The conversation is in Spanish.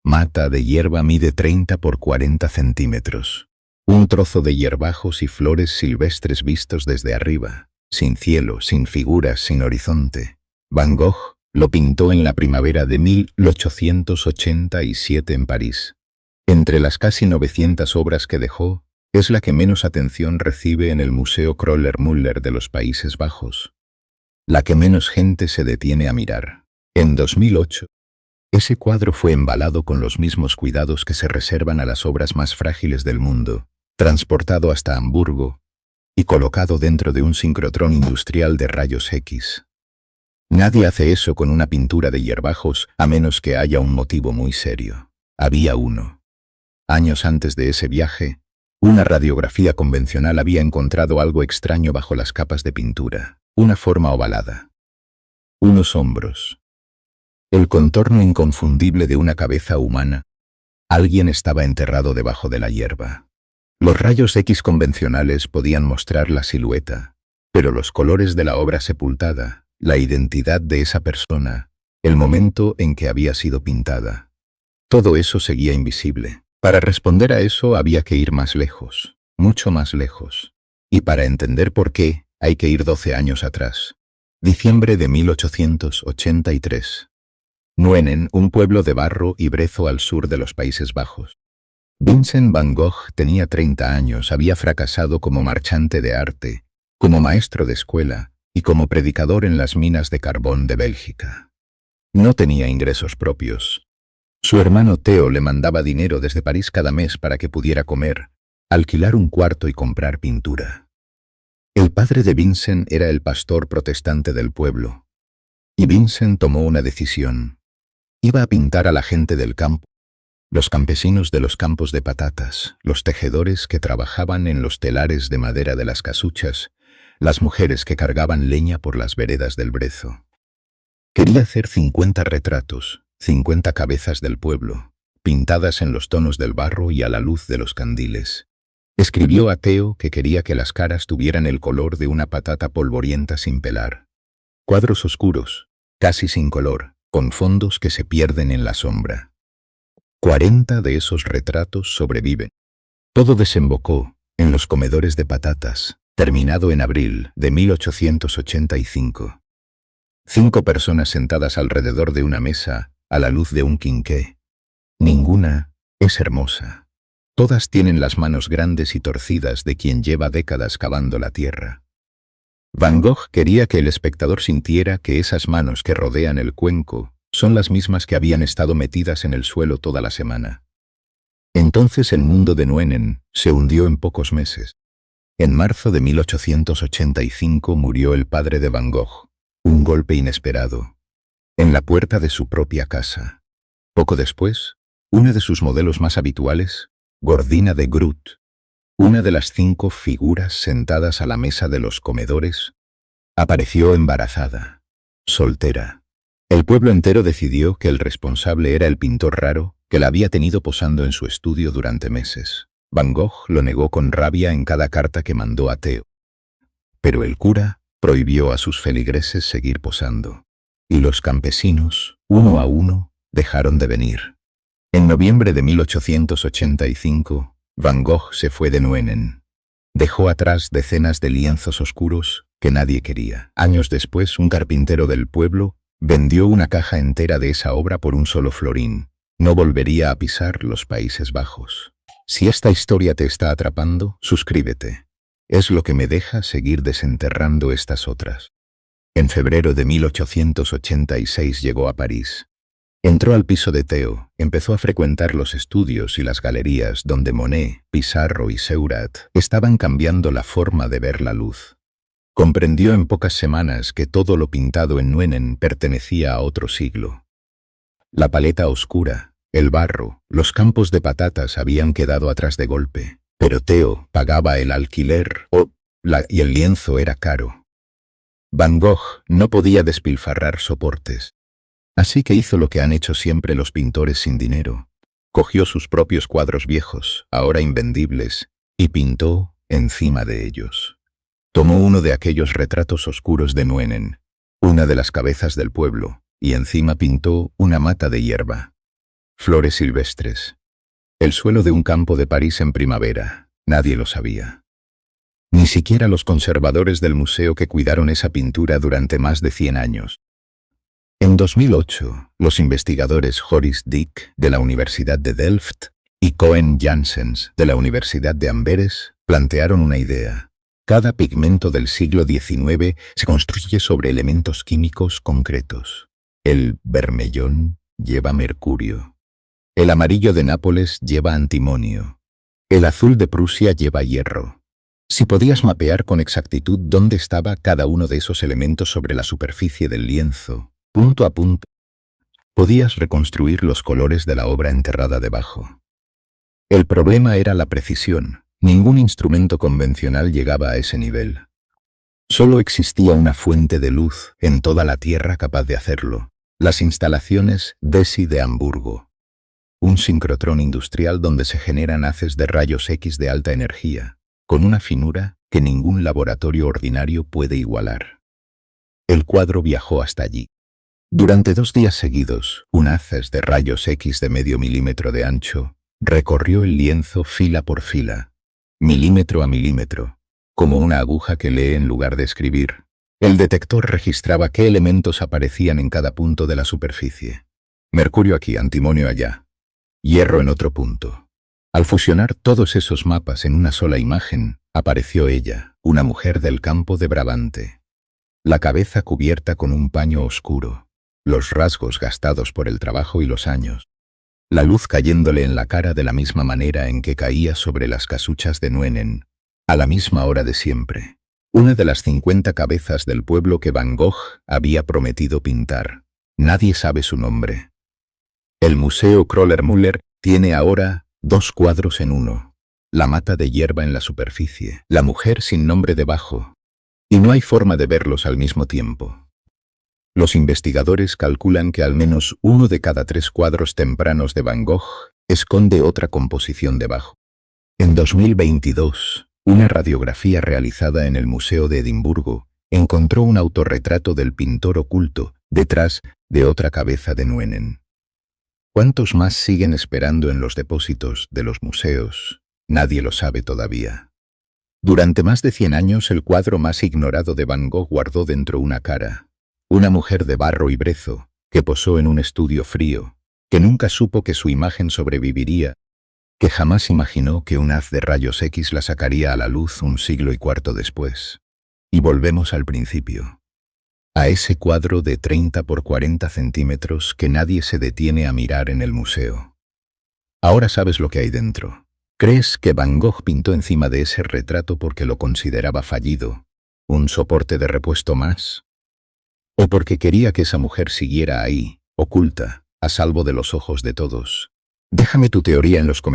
Mata de hierba mide 30 por 40 centímetros. Un trozo de hierbajos y flores silvestres vistos desde arriba, sin cielo, sin figuras, sin horizonte. Van Gogh lo pintó en la primavera de 1887 en París. Entre las casi 900 obras que dejó, es la que menos atención recibe en el Museo Kröller-Müller de los Países Bajos. La que menos gente se detiene a mirar. En 2008, ese cuadro fue embalado con los mismos cuidados que se reservan a las obras más frágiles del mundo, transportado hasta Hamburgo y colocado dentro de un sincrotrón industrial de rayos X. Nadie hace eso con una pintura de hierbajos a menos que haya un motivo muy serio. Había uno. Años antes de ese viaje, una radiografía convencional había encontrado algo extraño bajo las capas de pintura, una forma ovalada. Unos hombros. El contorno inconfundible de una cabeza humana. Alguien estaba enterrado debajo de la hierba. Los rayos X convencionales podían mostrar la silueta, pero los colores de la obra sepultada, la identidad de esa persona, el momento en que había sido pintada. Todo eso seguía invisible. Para responder a eso había que ir más lejos, mucho más lejos. Y para entender por qué, hay que ir 12 años atrás. Diciembre de 1883. Nuenen, un pueblo de barro y brezo al sur de los Países Bajos. Vincent van Gogh tenía 30 años, había fracasado como marchante de arte, como maestro de escuela y como predicador en las minas de carbón de Bélgica. No tenía ingresos propios. Su hermano Theo le mandaba dinero desde París cada mes para que pudiera comer, alquilar un cuarto y comprar pintura. El padre de Vincent era el pastor protestante del pueblo, y Vincent tomó una decisión. Iba a pintar a la gente del campo. Los campesinos de los campos de patatas, los tejedores que trabajaban en los telares de madera de las casuchas, las mujeres que cargaban leña por las veredas del brezo. Quería hacer 50 retratos, 50 cabezas del pueblo, pintadas en los tonos del barro y a la luz de los candiles. Escribió a Theo que quería que las caras tuvieran el color de una patata polvorienta sin pelar. Cuadros oscuros, casi sin color, con fondos que se pierden en la sombra. 40 de esos retratos sobreviven. Todo desembocó en Los comedores de patatas, terminado en abril de 1885. 5 personas sentadas alrededor de una mesa, a la luz de un quinqué. Ninguna es hermosa. Todas tienen las manos grandes y torcidas de quien lleva décadas cavando la tierra. Van Gogh quería que el espectador sintiera que esas manos que rodean el cuenco son las mismas que habían estado metidas en el suelo toda la semana. Entonces el mundo de Nuenen se hundió en pocos meses. En marzo de 1885 murió el padre de Van Gogh, un golpe inesperado, en la puerta de su propia casa. Poco después, una de sus modelos más habituales, Gordina de Groot, una de las 5 figuras sentadas a la mesa de los comedores, apareció embarazada, soltera. El pueblo entero decidió que el responsable era el pintor raro que la había tenido posando en su estudio durante meses. Van Gogh lo negó con rabia en cada carta que mandó a Theo. Pero el cura prohibió a sus feligreses seguir posando, y los campesinos, uno a uno, dejaron de venir. En noviembre de 1885, Van Gogh se fue de Nuenen. Dejó atrás decenas de lienzos oscuros que nadie quería. Años después, un carpintero del pueblo vendió una caja entera de esa obra por un solo florín. No volvería a pisar los Países Bajos. Si esta historia te está atrapando, suscríbete. Es lo que me deja seguir desenterrando estas otras. En febrero de 1886 llegó a París. Entró al piso de Theo, empezó a frecuentar los estudios y las galerías donde Monet, Pissarro y Seurat estaban cambiando la forma de ver la luz. Comprendió en pocas semanas que todo lo pintado en Nuenen pertenecía a otro siglo. La paleta oscura, el barro, los campos de patatas habían quedado atrás de golpe, pero Theo pagaba el alquiler y el lienzo era caro. Van Gogh no podía despilfarrar soportes, así que hizo lo que han hecho siempre los pintores sin dinero. Cogió sus propios cuadros viejos, ahora invendibles, y pintó encima de ellos. Tomó uno de aquellos retratos oscuros de Nuenen, una de las cabezas del pueblo, y encima pintó una mata de hierba. Flores silvestres. El suelo de un campo de París en primavera. Nadie lo sabía. Ni siquiera los conservadores del museo que cuidaron esa pintura durante más de 100 años. En 2008, los investigadores Joris Dick, de la Universidad de Delft, y Cohen Janssens, de la Universidad de Amberes, plantearon una idea. Cada pigmento del siglo XIX se construye sobre elementos químicos concretos. El bermellón lleva mercurio. El amarillo de Nápoles lleva antimonio. El azul de Prusia lleva hierro. Si podías mapear con exactitud dónde estaba cada uno de esos elementos sobre la superficie del lienzo, punto a punto, podías reconstruir los colores de la obra enterrada debajo. El problema era la precisión. Ningún instrumento convencional llegaba a ese nivel. Solo existía una fuente de luz en toda la Tierra capaz de hacerlo. Las instalaciones DESI de Hamburgo. Un sincrotrón industrial donde se generan haces de rayos X de alta energía, con una finura que ningún laboratorio ordinario puede igualar. El cuadro viajó hasta allí. Durante 2 días seguidos, un haces de rayos X de medio milímetro de ancho recorrió el lienzo fila por fila, milímetro a milímetro, como una aguja que lee en lugar de escribir. El detector registraba qué elementos aparecían en cada punto de la superficie. Mercurio aquí, antimonio allá, hierro en otro punto. Al fusionar todos esos mapas en una sola imagen, apareció ella, una mujer del campo de Brabante. La cabeza cubierta con un paño oscuro, los rasgos gastados por el trabajo y los años. La luz cayéndole en la cara de la misma manera en que caía sobre las casuchas de Nuenen, a la misma hora de siempre. Una de las 50 cabezas del pueblo que Van Gogh había prometido pintar. Nadie sabe su nombre. El Museo Kröller-Müller tiene ahora 2 cuadros en uno. La mata de hierba en la superficie, la mujer sin nombre debajo. Y no hay forma de verlos al mismo tiempo. Los investigadores calculan que al menos 1 de cada 3 cuadros tempranos de Van Gogh esconde otra composición debajo. En 2022, una radiografía realizada en el Museo de Edimburgo encontró un autorretrato del pintor oculto detrás de otra cabeza de Nuenen. ¿Cuántos más siguen esperando en los depósitos de los museos? Nadie lo sabe todavía. Durante más de 100 años, el cuadro más ignorado de Van Gogh guardó dentro una cara. Una mujer de barro y brezo, que posó en un estudio frío, que nunca supo que su imagen sobreviviría, que jamás imaginó que un haz de rayos X la sacaría a la luz 1 siglo y cuarto después. Y volvemos al principio. A ese cuadro de 30 por 40 centímetros que nadie se detiene a mirar en el museo. Ahora sabes lo que hay dentro. ¿Crees que Van Gogh pintó encima de ese retrato porque lo consideraba fallido? ¿Un soporte de repuesto más? ¿O porque quería que esa mujer siguiera ahí, oculta, a salvo de los ojos de todos? Déjame tu teoría en los comentarios.